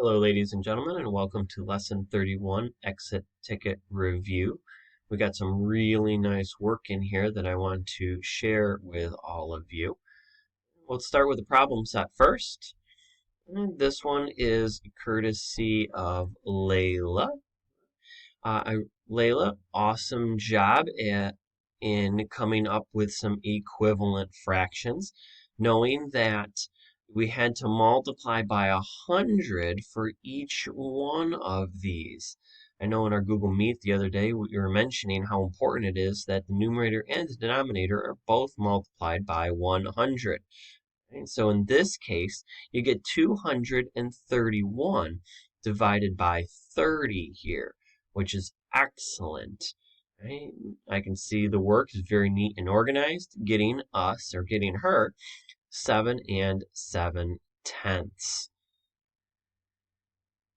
Hello, ladies and gentlemen, and welcome to Lesson 31, Exit Ticket Review. We got some really nice work in here that I want to share with all of you. Let's start with the problem set first. And this one is courtesy of Leila. Leila, awesome job in coming up with some equivalent fractions, knowing that we had to multiply by 100 for each one of these. I know in our Google Meet the other day we were mentioning how important it is that the numerator and the denominator are both multiplied by 100. And so in this case, you get 231 divided by 30 here, which is excellent. Right? I can see the work is very neat and organized, getting us, or getting her, 7 7/10.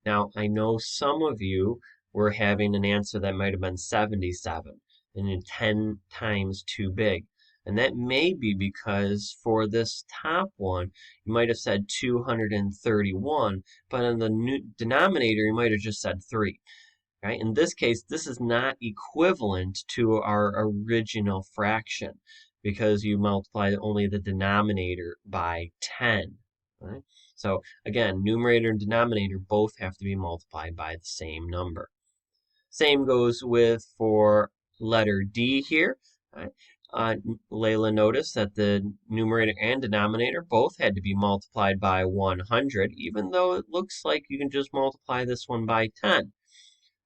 Now, I know some of you were having an answer that might have been 77, and 10 times too big. And that may be because for this top one, you might have said 231, but in the denominator, you might have just said 3. Right? In this case, this is not equivalent to our original fraction because you multiply only the denominator by 10. Right? So again, numerator and denominator both have to be multiplied by the same number. Same goes with for letter D here. Right? Leila noticed that the numerator and denominator both had to be multiplied by 100, even though it looks like you can just multiply this one by 10.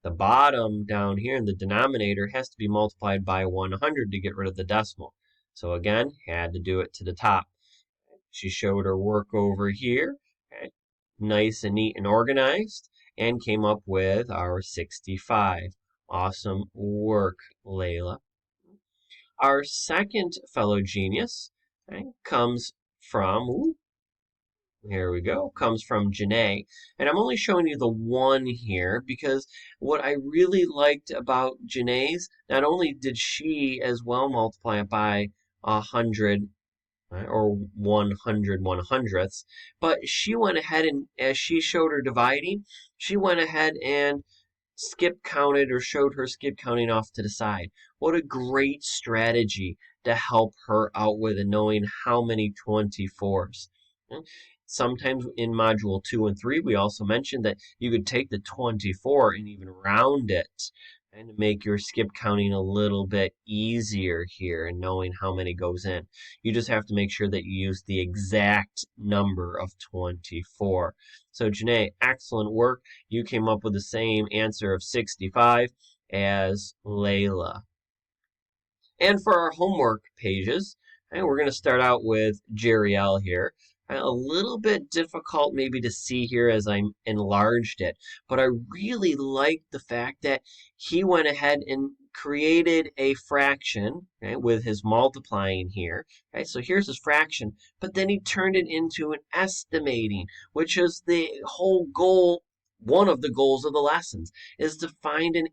The bottom down here in the denominator has to be multiplied by 100 to get rid of the decimal. So again, had to do it to the top. She showed her work over here, okay, nice and neat and organized, and came up with our 65. Awesome work, Leila. Our second fellow genius, okay, comes from, here we go, comes from Janae. And I'm only showing you the one here because what I really liked about Janae's, not only did she as well multiply it by 100, right, or 100 100ths, but she went ahead and, as she showed her dividing, she went ahead and skip counted or showed her skip counting off to the side. What a great strategy to help her out with and knowing how many 24s. Sometimes in module 2 and 3, we also mentioned that you could take the 24 and even round it and make your skip counting a little bit easier here and knowing how many goes in. You just have to make sure that you use the exact number of 24. So Janae, excellent work. You came up with the same answer of 65 as Leila. And for our homework pages, we're going to start out with Gerry L here. A little bit difficult maybe to see here as I enlarged it, but I really like the fact that he went ahead and created a fraction, okay, with his multiplying here. Okay, so here's his fraction, but then he turned it into an estimating, which is the whole goal. One of the goals of the lessons is to find an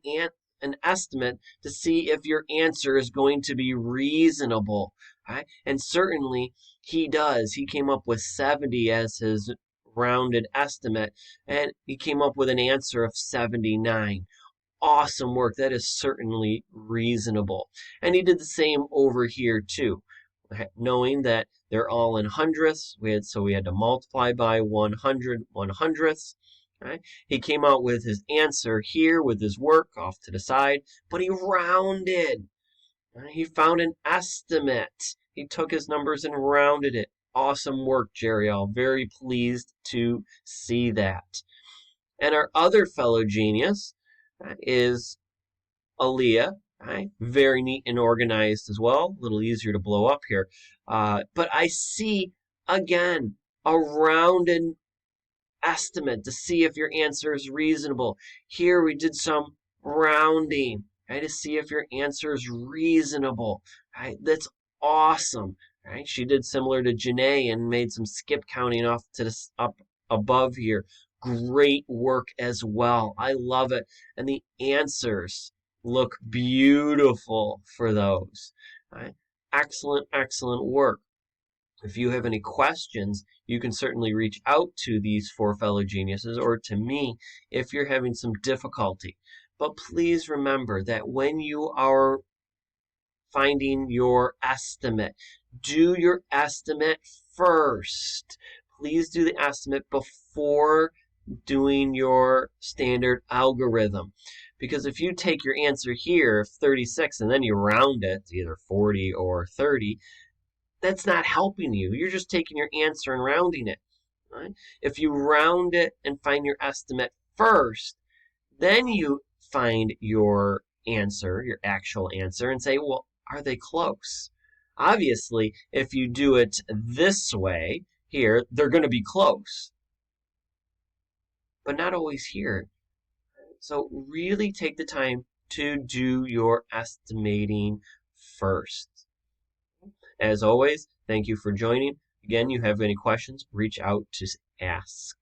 estimate to see if your answer is going to be reasonable. Right? And certainly he does. He came up with 70 as his rounded estimate, and he came up with an answer of 79. Awesome work. That is certainly reasonable. And he did the same over here too. Knowing that they're all in hundredths, so we had to multiply by 100 100ths. Right? He came out with his answer here with his work off to the side, but he rounded. He found an estimate. He took his numbers and rounded it. Awesome work, Gerry. I'm very pleased to see that. And our other fellow genius is Aaliyah. Right? Very neat and organized as well. A little easier to blow up here. But I see, again, a rounded estimate to see if your answer is reasonable. Here we did some rounding, right, to see if your answer is reasonable. Right? That's awesome. Right? She did similar to Janae and made some skip counting off to the up above here. Great work as well. I love it. And the answers look beautiful for those. Right? Excellent, excellent work. If you have any questions, you can certainly reach out to these four fellow geniuses or to me if you're having some difficulty. But please remember that when you are finding your estimate, do your estimate first. Please do the estimate before doing your standard algorithm. Because if you take your answer here, 36, and then you round it to either 40 or 30, that's not helping you. You're just taking your answer and rounding it. Right? If you round it and find your estimate first, then you find your answer, your actual answer, and say, well, are they close? Obviously, if you do it this way, here, they're going to be close, but not always here. So really take the time to do your estimating first. As always, thank you for joining. Again, you have any questions, reach out to ask.